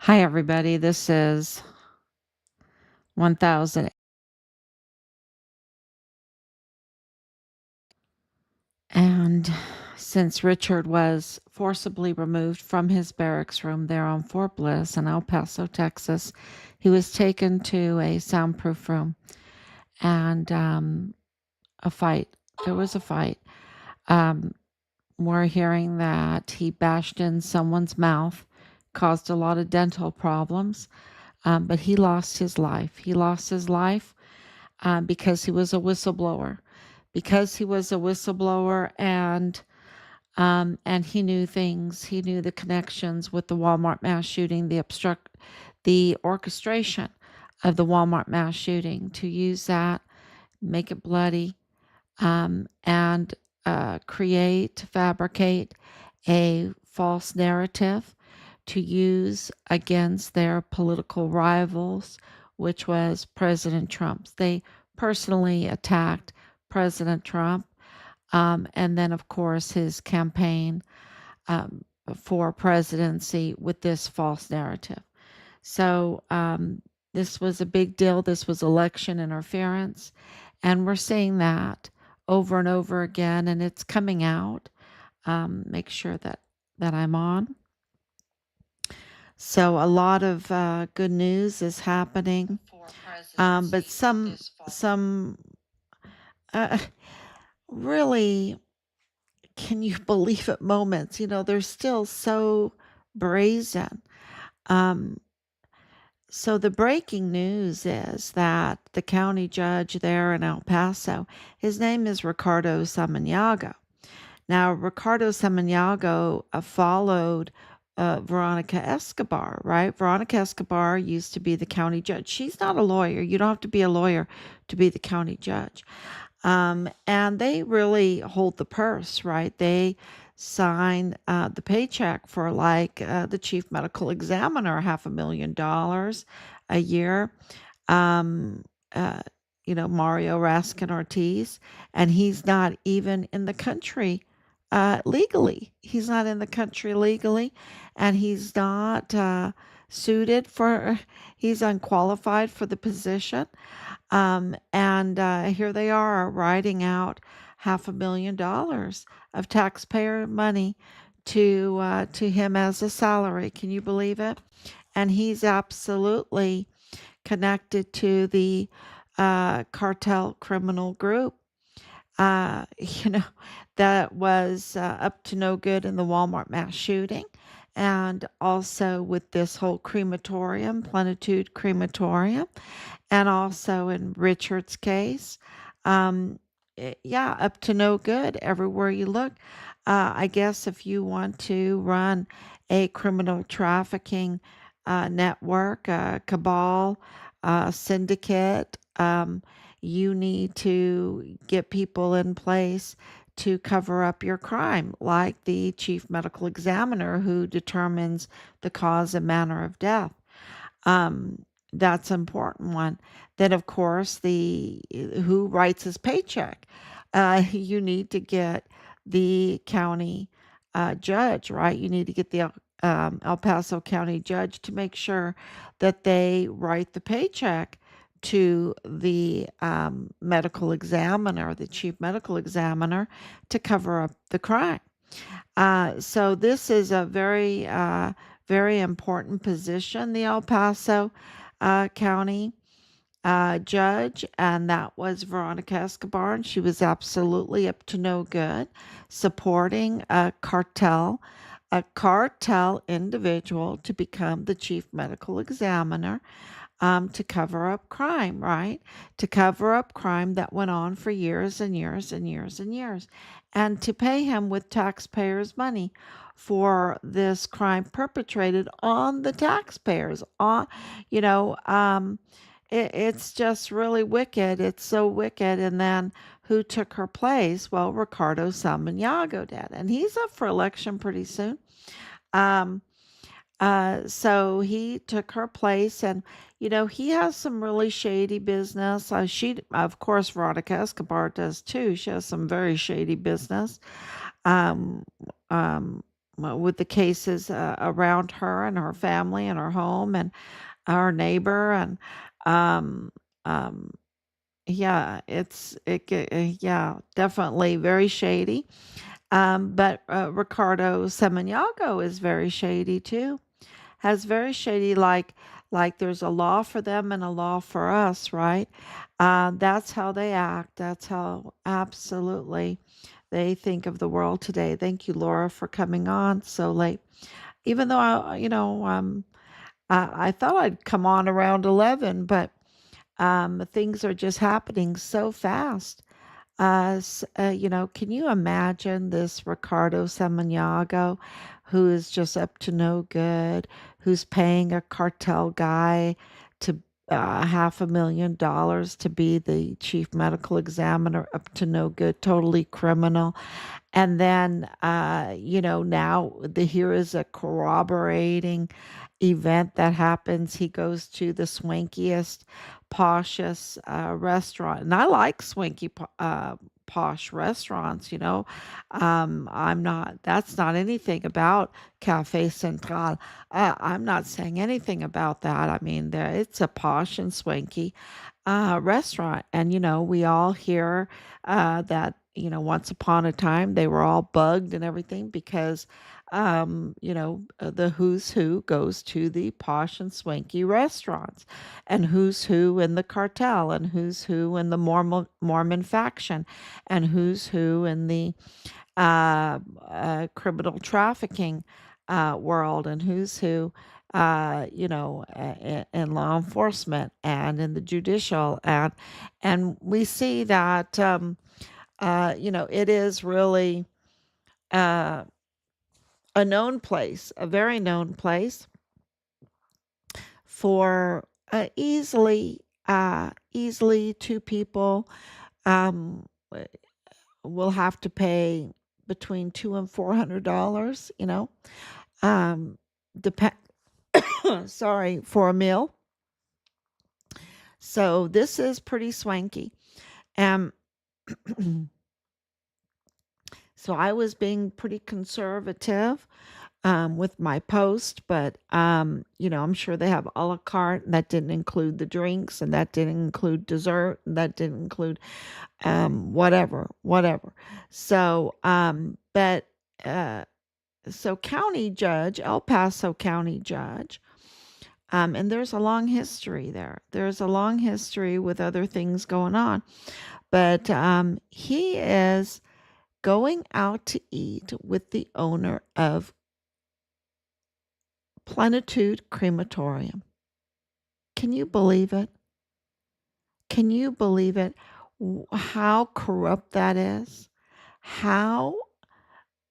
Hi, everybody. This is 1000. And since Richard was forcibly removed from his barracks room there on Fort Bliss in El Paso, Texas, he was taken to a soundproof room and a fight. There was a fight. Um, we're hearing that he bashed in someone's mouth, caused a lot of dental problems, but he lost his life. He lost his life because he was a whistleblower. Because he was a whistleblower and he knew things. He knew the connections with the Walmart mass shooting, the orchestration of the Walmart mass shooting to use that, make it bloody, and fabricate a false narrative to use against their political rivals, which was President Trump's. They personally attacked President Trump, and then, of course, his campaign um, for presidency with this false narrative. So this was a big deal. This was election interference. And we're seeing that over and over again, and it's coming out. Make sure that I'm on. So a lot of good news is happening, but some uh, really, can you believe it? Moments, they're still so brazen. Um, so the breaking news is that the county judge there in El Paso, his name is Ricardo Samaniego. Now, Ricardo Samaniego followed Veronica Escobar, right? Veronica Escobar used to be the county judge. She's not a lawyer. You don't have to be a lawyer to be the county judge. And they really hold the purse, right? They sign the paycheck for the chief medical examiner, $500,000 a year. Um, uh, Mario Raskin Ortiz, and he's not even in the country legally. He's not in the country legally, and he's not suited for, he's unqualified for the position. And here they are writing out $500,000 of taxpayer money to him as a salary. Can you believe it? And he's absolutely connected to the cartel criminal group. Uh, you know, that was up to no good in the Walmart mass shooting. And also with this whole crematorium, Plenitude Crematorium, and also in Richard's case. Um, yeah, up to no good everywhere you look. I guess if you want to run a criminal trafficking network, cabal, syndicate, you need to get people in place to cover up your crime, like the chief medical examiner who determines the cause and manner of death. Um, that's an important one. Then, of course, the who writes his paycheck. You need to get the county judge, right? You need to get the El Paso County judge to make sure that they write the paycheck to the medical examiner, the chief medical examiner, to cover up the crime. So this is a very important position, the El Paso County judge, and that was Veronica Escobar, and she was absolutely up to no good, supporting a cartel individual to become the chief medical examiner to cover up crime, right? To cover up crime that went on for years and years and years and years, and to pay him with taxpayers' money for this crime perpetrated on the taxpayers. It's just really wicked. It's so wicked. And then who took her place? Well, Ricardo Samaniego did, and he's up for election pretty soon. Um, so he took her place, and he has some really shady business. Of course, Veronica Escobar does too. She has some very shady business. Um, um, with the cases around her and her family and her home and our neighbor and um, um, yeah, yeah, definitely very shady. But Ricardo Semeniago is very shady too. Has very shady like there's a law for them and a law for us, right? That's how they act. That's how absolutely they think of the world today. Thank you, Laura, for coming on so late. Even though I thought I'd come on around 11, but things are just happening so fast. Can you imagine this Ricardo Samaniago who is just up to no good, who's paying a cartel guy to $500,000 to be the chief medical examiner, up to no good, totally criminal. And then, now here is a corroborating event that happens. He goes to the swankiest, poshest restaurant. And I like posh restaurants, you know. That's not anything about Cafe Central. I'm not saying anything about that. I mean, it's a posh and swanky restaurant. And, we all hear that, once upon a time they were all bugged and everything because, the who's who goes to the posh and swanky restaurants, and who's who in the cartel, and who's who in the Mormon faction, and who's who in the criminal trafficking world, and who's who, in law enforcement and in the judicial, and we see that it is really uh, a known place, a very known place for easily two people um, will have to pay between $200 and $400, depend sorry, for a meal. So this is pretty swanky. Um, so I was being pretty conservative with my post, but I'm sure they have a la carte, and that didn't include the drinks, and that didn't include dessert, and that didn't include whatever. So, but so county judge, El Paso County judge, and there's a long history there. There's a long history with other things going on, but he is going out to eat with the owner of Plenitude Crematorium. Can you believe it? Can you believe it? How corrupt that is? How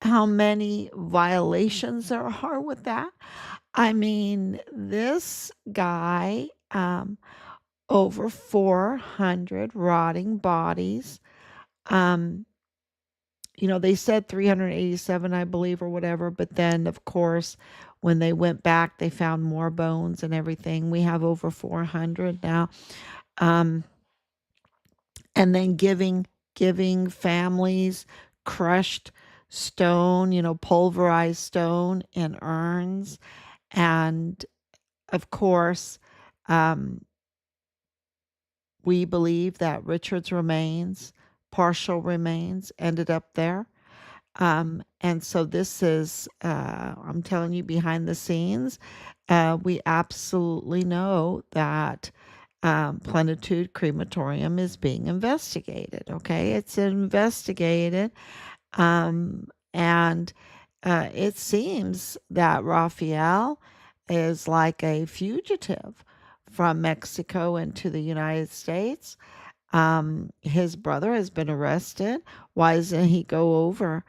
how many violations there are with that? I mean, this guy, over 400 rotting bodies. Um, they said 387, I believe, or whatever. But then, of course, when they went back, they found more bones and everything. We have over 400 now. Um, and then giving families crushed stone, pulverized stone in urns. And of course, um, we believe that Richard's remains, partial remains, ended up there. And so this is, I'm telling you, behind the scenes, we absolutely know that Plenitude Crematorium is being investigated. Okay, it's investigated, and it seems that Raphael is like a fugitive from Mexico into the United States. His brother has been arrested. Why doesn't he go over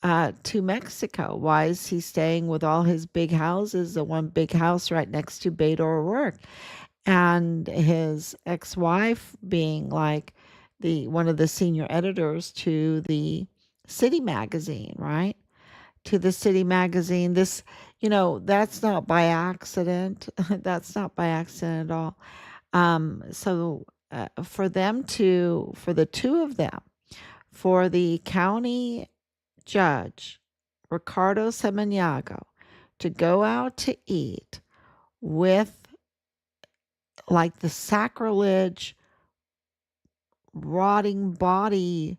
to Mexico? Why is he staying with all his big houses, the one big house right next to Beto O'Rourke? And his ex-wife being like the one of the senior editors to the City magazine, right? To the City magazine. This, that's not by accident. That's not by accident at all. So for the two of them, for the county judge, Ricardo Semeniago to go out to eat with like the sacrilege, rotting body,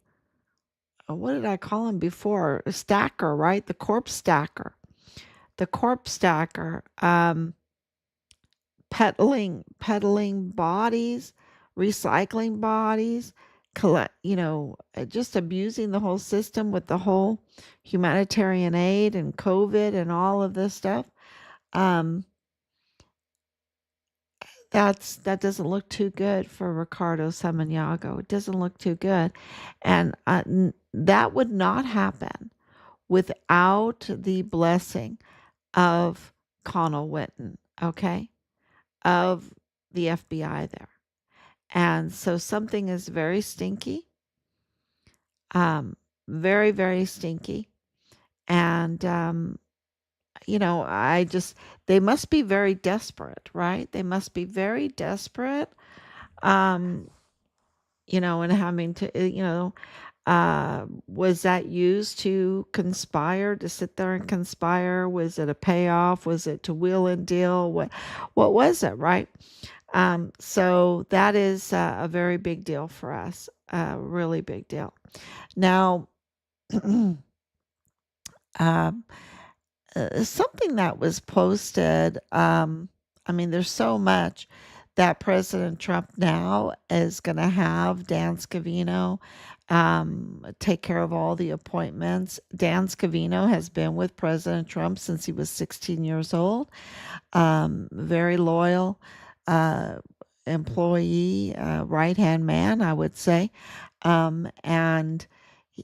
what did I call him before? A stacker, right? The corpse stacker. The corpse stacker, peddling bodies, recycling bodies, just abusing the whole system with the whole humanitarian aid and COVID and all of this stuff. Um, that doesn't look too good for Ricardo Semeniago. It doesn't look too good, and that would not happen without the blessing of Connell Witten. Okay, of the FBI there. And so something is very stinky, very, very stinky. And, I just, they must be very desperate, right? They must be very desperate, um, and having to, was that used to conspire, to sit there and conspire? Was it a payoff? Was it to wheel and deal? What was it, right? So that is a very big deal for us, a really big deal. Now, um, something that was posted, I mean, there's so much that President Trump now is going to have Dan Scavino take care of all the appointments. Dan Scavino has been with President Trump since he was 16 years old. Very loyal uh, employee, right-hand man, I would say. And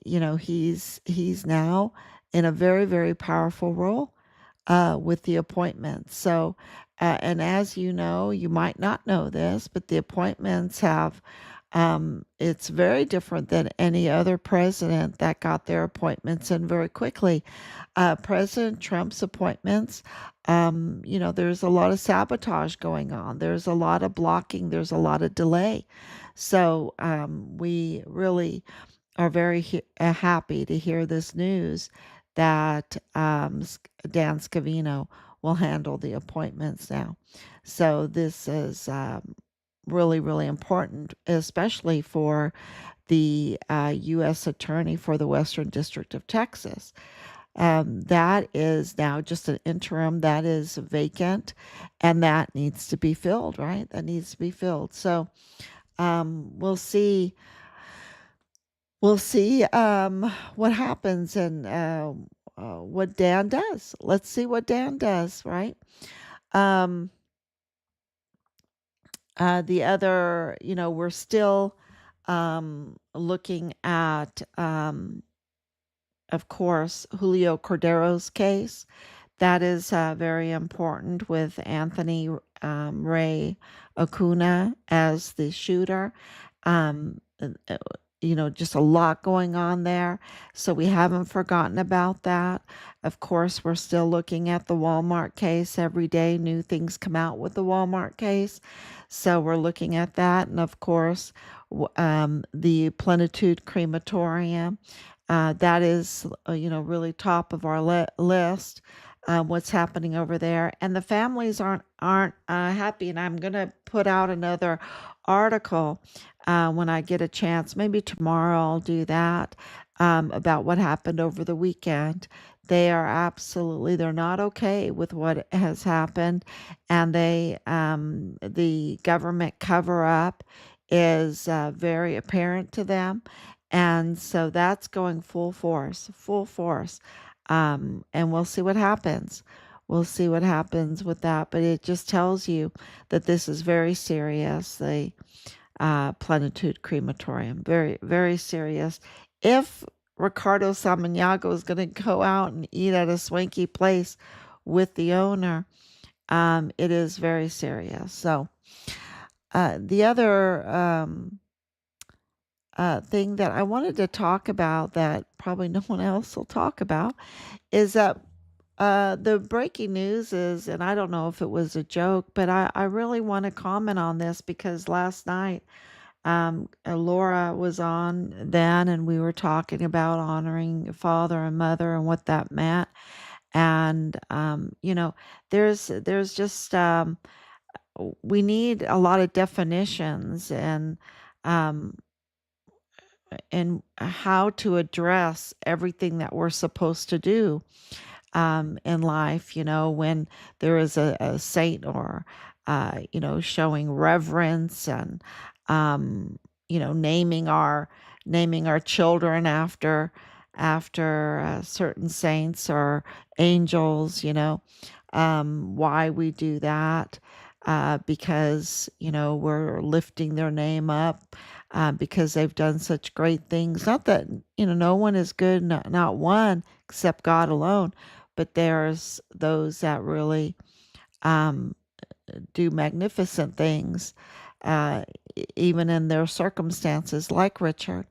he's now in a very, very powerful role with the appointments. So, and as you know, you might not know this, but the appointments have, it's very different than any other president that got their appointments in very quickly. President Trump's appointments, there's a lot of sabotage going on. There's a lot of blocking. There's a lot of delay. So we really are very happy to hear this news that Dan Scavino will handle the appointments now. So this is really, really important, especially for the U.S. Attorney for the Western District of Texas. That is now just an interim that is vacant, and that needs to be filled, right? That needs to be filled. So we'll see. We'll see what happens and what Dan does. Let's see what Dan does, right? Um, the other, we're still looking at, of course, Julio Cordero's case. That is very important with Anthony Ray Acuna as the shooter. Just a lot going on there. So we haven't forgotten about that. Of course, we're still looking at the Walmart case every day. New things come out with the Walmart case. So we're looking at that. And of course, the Plenitude Crematorium. That is, really top of our list. What's happening over there, and the families aren't happy. And I'm gonna put out another article when I get a chance. Maybe tomorrow I'll do that about what happened over the weekend. They're not okay with what has happened, and the government cover up is very apparent to them, and so that's going full force. And we'll see what happens. We'll see what happens with that, but it just tells you that this is very serious. The Plenitude Crematorium, very, very serious. If Ricardo Samaniago is going to go out and eat at a swanky place with the owner, it is very serious. So the other thing that I wanted to talk about that probably no one else will talk about is that the breaking news is, and I don't know if it was a joke, but I really want to comment on this because last night Laura was on then, and we were talking about honoring father and mother and what that meant. And there's just we need a lot of definitions um, and how to address everything that we're supposed to do in life, when there is a saint or, showing reverence and, naming our children after certain saints or angels, why we do that. Because, we're lifting their name up because they've done such great things. Not that, no one is good, not one, except God alone. But there's those that really um, do magnificent things, uh, even in their circumstances, like Richard.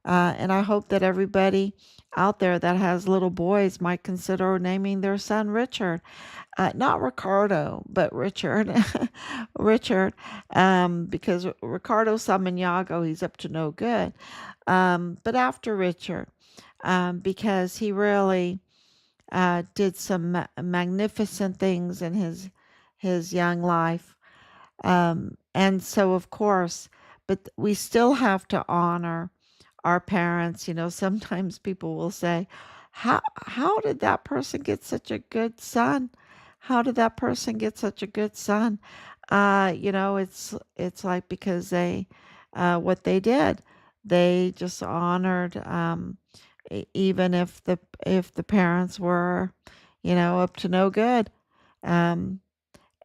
And I hope that everybody out there that has little boys might consider naming their son Richard. Not Ricardo, but Richard. Richard, because Ricardo Samaniago, he's up to no good. But after Richard, because he really did some magnificent things in his young life. And so, of course, but we still have to honor our parents. Sometimes people will say, how did that person get such a good son? How did that person get such a good son? It's like because what they did, they just honored, even if the parents were, up to no good. Um,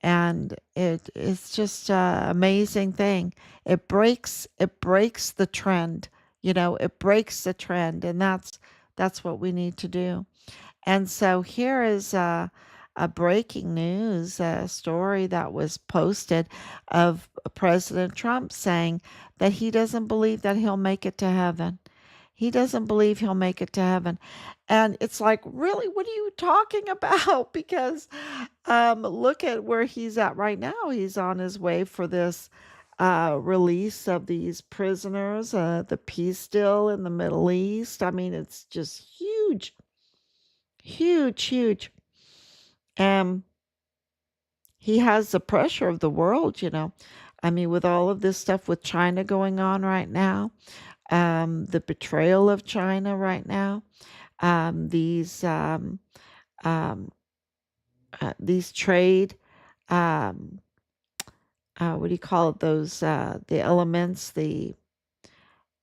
and it's just an amazing thing. It breaks the trend. It breaks the trend, and that's what we need to do. And so here is a breaking news story that was posted of President Trump saying that he doesn't believe that he'll make it to heaven. He doesn't believe he'll make it to heaven. And it's like, really, what are you talking about? Because look at where he's at right now. He's on his way for this release of these prisoners, the peace deal in the Middle East. I mean, it's just huge, huge, huge. Um, he has the pressure of the world. I mean, with all of this stuff with China going on right now, the betrayal of China right now, these um, these trade, um, what do you call it? Those the elements. The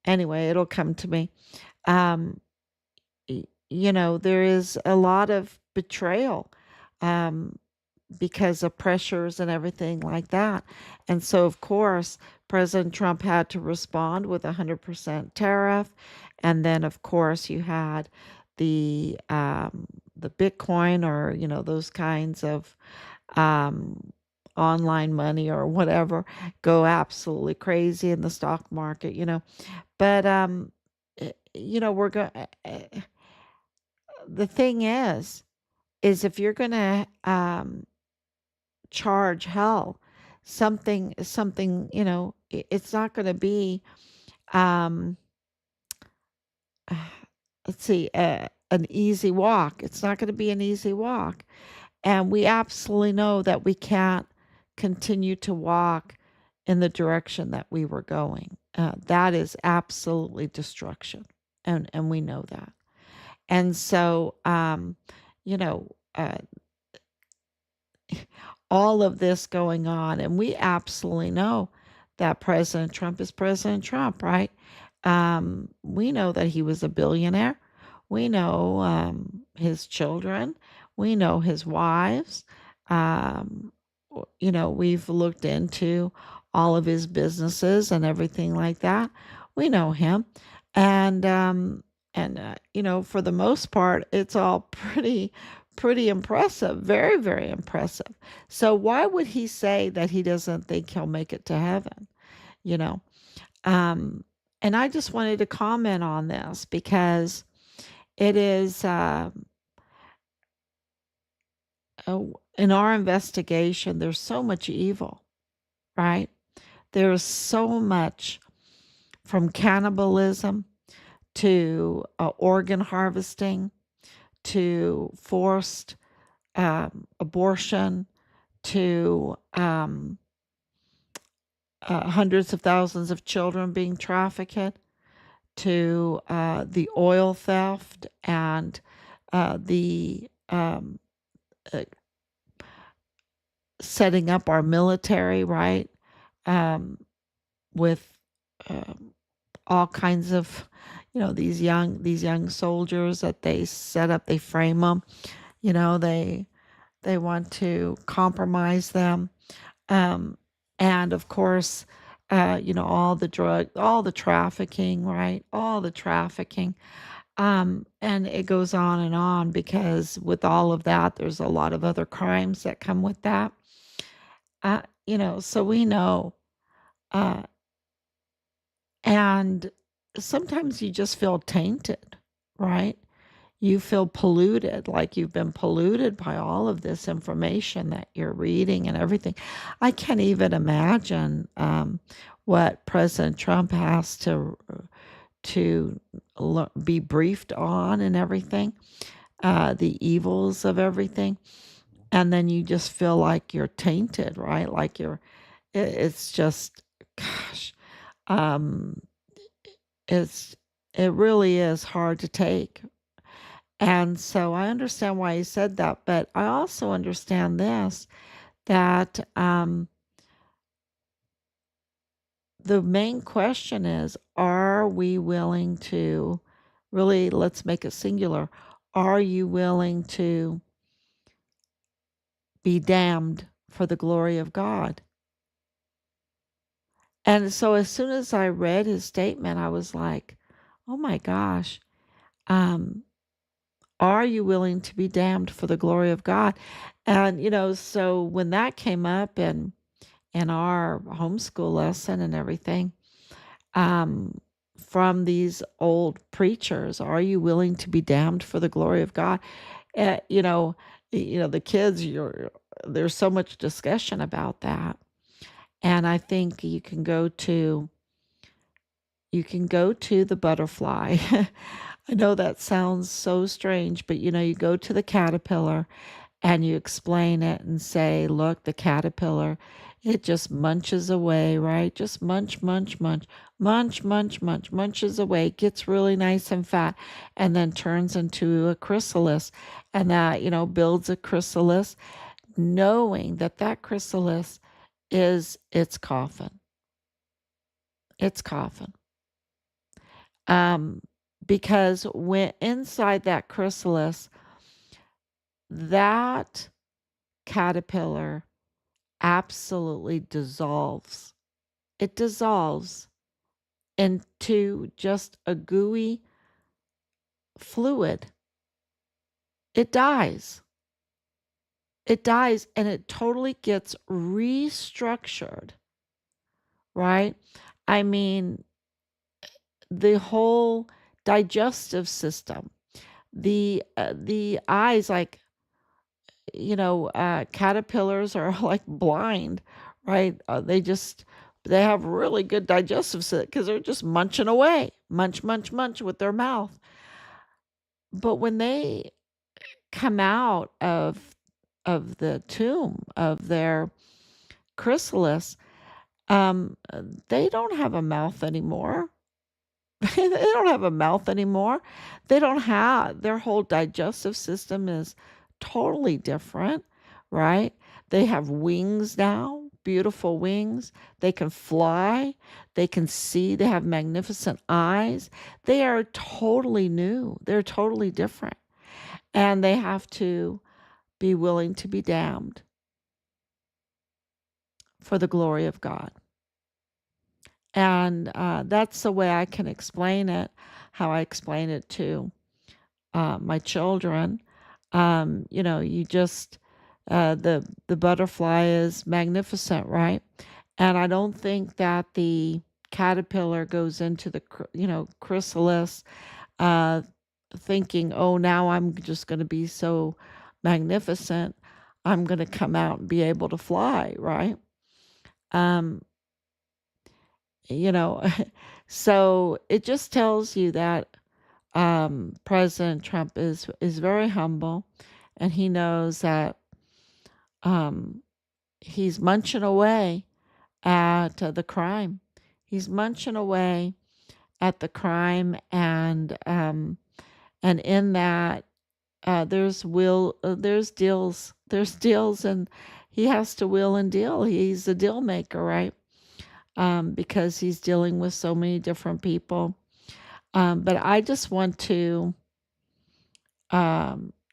Anyway, it'll come to me. Um, there is a lot of betrayal. Um, because of pressures and everything like that. And so, of course, President Trump had to respond with a 100% tariff. And then, of course, you had the Bitcoin, or those kinds of um, online money or whatever, go absolutely crazy in the stock market. But we're going. The thing is if you're going to charge hell, something, it's not going to be, um let's see, an easy walk. It's not going to be an easy walk. And we absolutely know that we can't continue to walk in the direction that we were going. That is absolutely destruction. And we know that. And so, you know, uh, all of this going on. And we absolutely know that President Trump is President Trump, right? We know that he was a billionaire. We know his children. We know his wives. Um, we've looked into all of his businesses and everything like that. We know him. And for the most part, it's all pretty impressive, very, very impressive. So why would he say that he doesn't think he'll make it to heaven? You know, um, and I just wanted to comment on this because it is in our investigation. There's so much evil, right? There's so much. from cannibalism to organ harvesting to forced abortion to hundreds of thousands of children being trafficked to the oil theft and the uh, setting up our military, right? Um, with um, all kinds of, these young soldiers that they set up, they frame them, they want to compromise them, um, and of course, all the all the trafficking, right? All the trafficking. And it goes on because with all of that, there's a lot of other crimes that come with that. So we know, uh, and sometimes you just feel tainted, right? You feel polluted, like you've been polluted by all of this information that you're reading and everything. I can't even imagine what President Trump has to be briefed on and everything, the evils of everything, and then you just feel like you're tainted, right? Like it's just, gosh, um, it's it really is hard to take. And so I understand why he said that, but I also understand this, that the main question is, are we willing to really, let's make it singular, are you willing to be damned for the glory of God? And so as soon as I read his statement, I was like, oh my gosh, um, are you willing to be damned for the glory of God? And, so when that came up in our homeschool lesson and everything, um, from these old preachers, are you willing to be damned for the glory of God? Uh, you know, the kids, there's so much discussion about that. And I think you can go to the butterfly. I know that sounds so strange, but you go to the caterpillar and you explain it and say, look, the caterpillar, it just munches away, right? Just munch, munch, munch, munch, munch, munch, munches away, gets really nice and fat, and then turns into a chrysalis. And that, builds a chrysalis, knowing that that chrysalis is its coffin. Its coffin. Um, because when inside that chrysalis, that caterpillar absolutely dissolves. It dissolves into just a gooey fluid. It dies. It dies and it totally gets restructured, right? I mean, the whole digestive system, the eyes, like, caterpillars are like blind, right? They have really good digestive system because they're just munching away, munch, munch, munch with their mouth. But when they come out of the tomb of their chrysalis, they don't have a mouth anymore. They don't have a mouth anymore. They don't have Their whole digestive system is totally different, right? They have wings now, beautiful wings. They can fly. They can see. They have magnificent eyes. They are totally new. They're totally different. And they have to be willing to be damned for the glory of God. And that's the way I can explain it, how I explain it to my children. You just the butterfly is magnificent, right? And I don't think that the caterpillar goes into the chrysalis, uh, thinking, "Oh, now I'm just going to be so magnificent. I'm going to come out and be able to fly," right? Um, you know, so it just tells you that President Trump is very humble, and he knows that um, he's munching away at the crime. He's munching away at the crime, and in that there's deals, and he has to wheel and deal. He's a deal maker, right? Because he's dealing with so many different people. But I just want to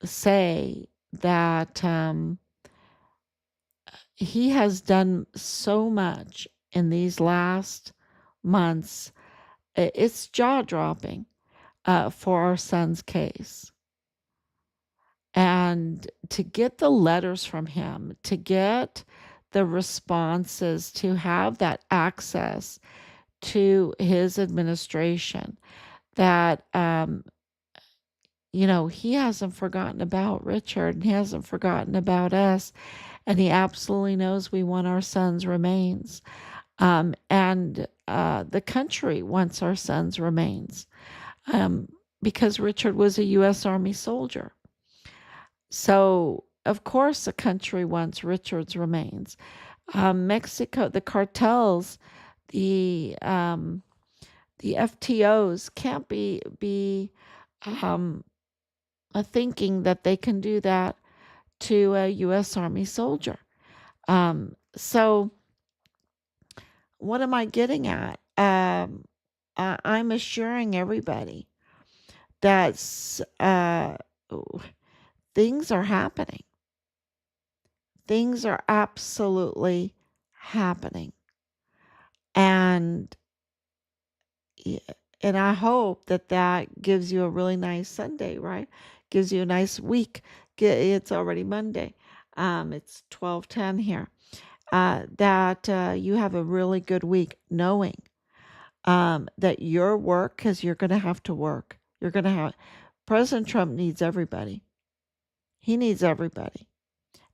say that he has done so much in these last months. It's jaw dropping for our son's case. And to get the letters from him, to get the responses, to have that access to his administration, that, he hasn't forgotten about Richard, and he hasn't forgotten about us, and he absolutely knows we want our son's remains. And the country wants our son's remains, because Richard was a U.S. Army soldier. So, of course, the country wants Richard's remains. Mexico, the cartels, the the FTOs can't be thinking that they can do that to a U.S. Army soldier. So, what am I getting at? I'm assuring everybody that things are happening. Things are absolutely happening. And and I hope that that gives you a really nice Sunday, right? Gives you a nice week. It's already Monday. It's 12:10 here. That you have a really good week, knowing that your work, because you're going to have to work. You're going to have. President Trump needs everybody. He needs everybody,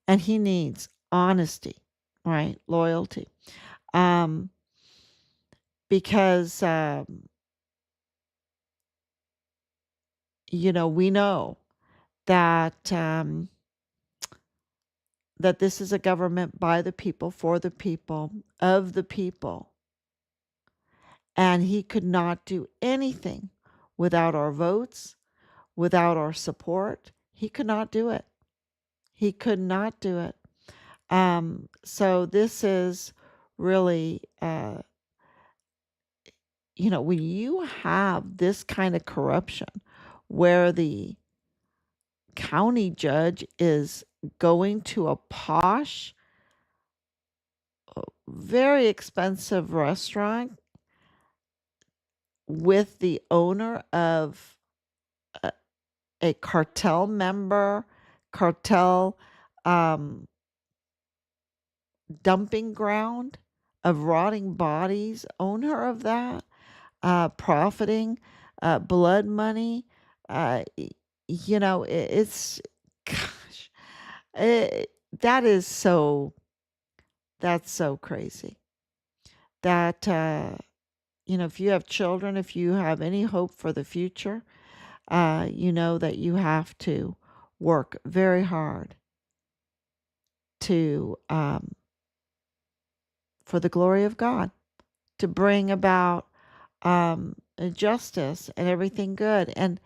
and he needs honesty, right? Loyalty. Um, because we know that that this is a government by the people, for the people, of the people, and he could not do anything without our votes, without our support. He could not do it. He could not do it. So this is really, when you have this kind of corruption, where the county judge is going to a posh, very expensive restaurant with the owner of a cartel member, cartel dumping ground of rotting bodies, owner of that, profiting, blood money. It's, gosh, that is so, that's so crazy. That, if you have children, if you have any hope for the future, you know that you have to work very hard to, for the glory of God, to bring about justice and everything good. And,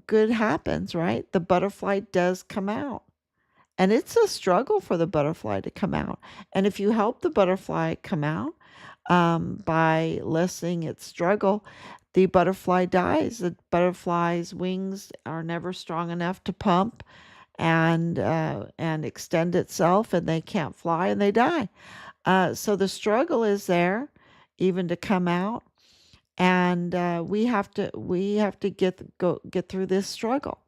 good happens, right? The butterfly does come out. And it's a struggle for the butterfly to come out. And if you help the butterfly come out by lessening its struggle, the butterfly dies. The butterfly's wings are never strong enough to pump and extend itself, and they can't fly, and they die. So the struggle is there, even to come out, and we have to get through this struggle,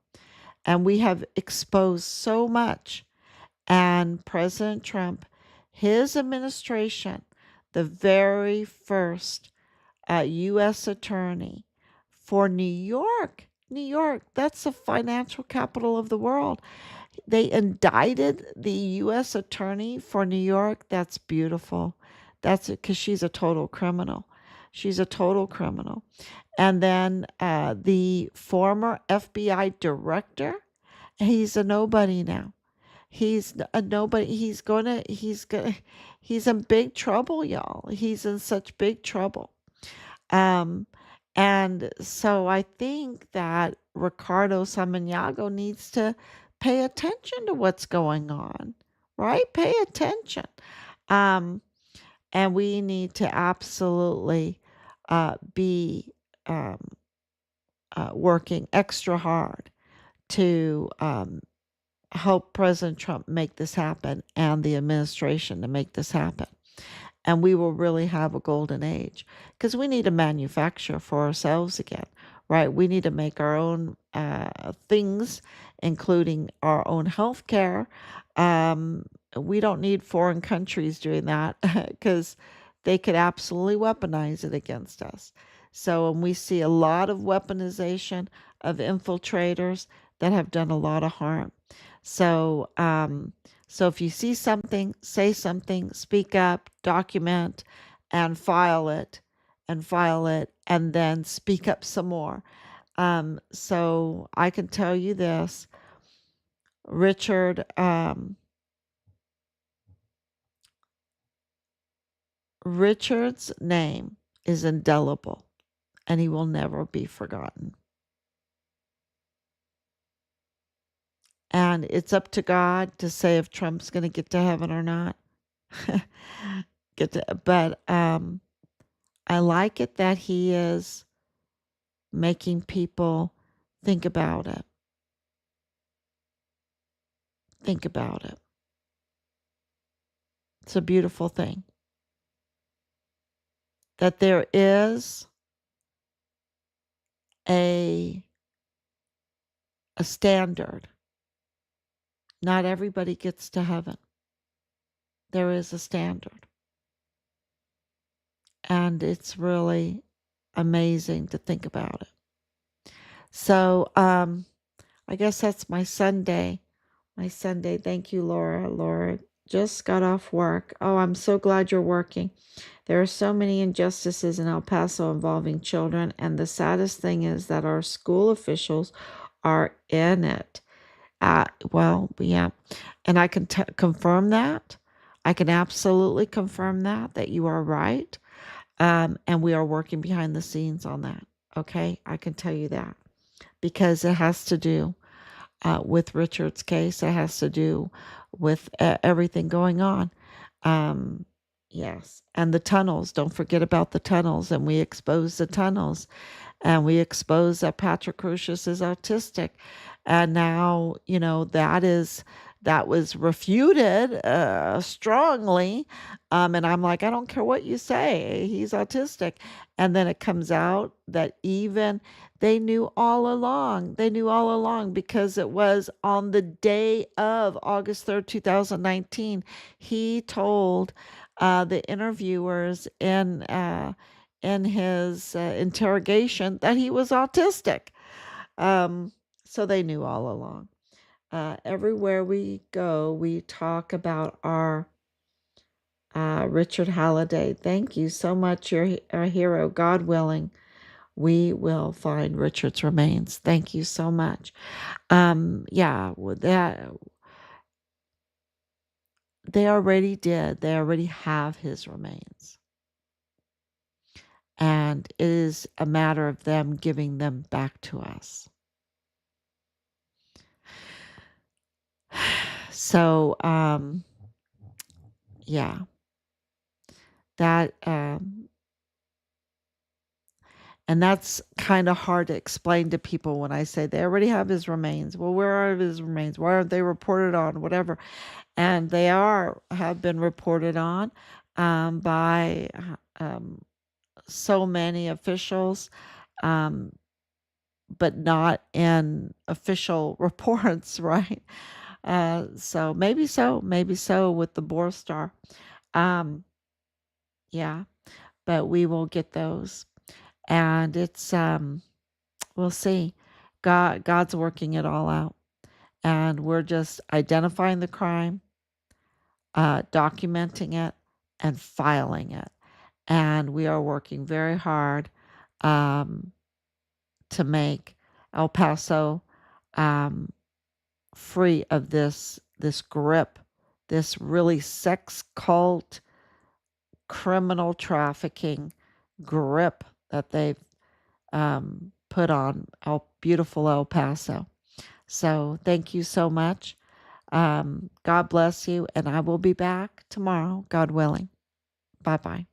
and we have exposed so much. And President Trump, his administration, the very first U.S. attorney for New York, that's the financial capital of the world. They indicted the U.S. attorney for New York. That's beautiful. That's it, because she's a total criminal. She's a total criminal. And then the former FBI director, he's a nobody now. He's a nobody. He's in big trouble, y'all. He's in such big trouble. Um, and so I think that Ricardo Samaniago needs to pay attention to what's going on, right? Pay attention. Um, and we need to absolutely be um, working extra hard to help President Trump make this happen and the administration to make this happen. And we will really have a golden age because we need to manufacture for ourselves again, right? We need to make our own things, including our own health care. We don't need foreign countries doing that because they could absolutely weaponize it against us. So, and we see a lot of weaponization of infiltrators that have done a lot of harm. So, so if you see something, say something, speak up, document, and file it, and then speak up some more. So I can tell you this, Richard, Richard's name is indelible, and he will never be forgotten. And it's up to God to say if Trump's going to get to heaven or not. But I like it that he is making people think about it. Think about it. It's a beautiful thing. That there is a standard. Not everybody gets to heaven. There is a standard. And it's really amazing to think about it. So I guess that's my Sunday. My Sunday. Thank you, Laura. Laura just got off work. Oh, I'm so glad you're working. There are so many injustices in El Paso involving children, and the saddest thing is that our school officials are in it. Well, yeah, and I can confirm that. I can absolutely confirm that you are right, and we are working behind the scenes on that. Okay, I can tell you that because it has to do with Richard's case. It has to do with everything going on. Yes. And the tunnels. Don't forget about the tunnels. And we expose the tunnels. And we expose that Patrick Crucius is autistic. And now, that was refuted strongly. And I'm like, I don't care what you say. He's autistic. And then it comes out that even they knew all along. They knew all along because it was on the day of August 3rd, 2019. He told the interviewers in his interrogation that he was autistic. So they knew all along. Everywhere we go, we talk about our Richard Halliday. Thank you so much. You're a hero. God willing, we will find Richard's remains. Thank you so much. Yeah, that they already did. They already have his remains. And it is a matter of them giving them back to us. So, yeah, that, and that's kind of hard to explain to people when I say they already have his remains. Well, where are his remains? Why aren't they reported on? Whatever. And they have been reported on by so many officials, but not in official reports, right? Maybe so with the Boar Star. Yeah, but we will get those. And it's we'll see. God's working it all out. And we're just identifying the crime, documenting it, and filing it. And we are working very hard um, to make El Paso free of this grip, this really sex cult, criminal trafficking grip that they've put on beautiful El Paso. So thank you so much. God bless you, and I will be back tomorrow, God willing. Bye bye.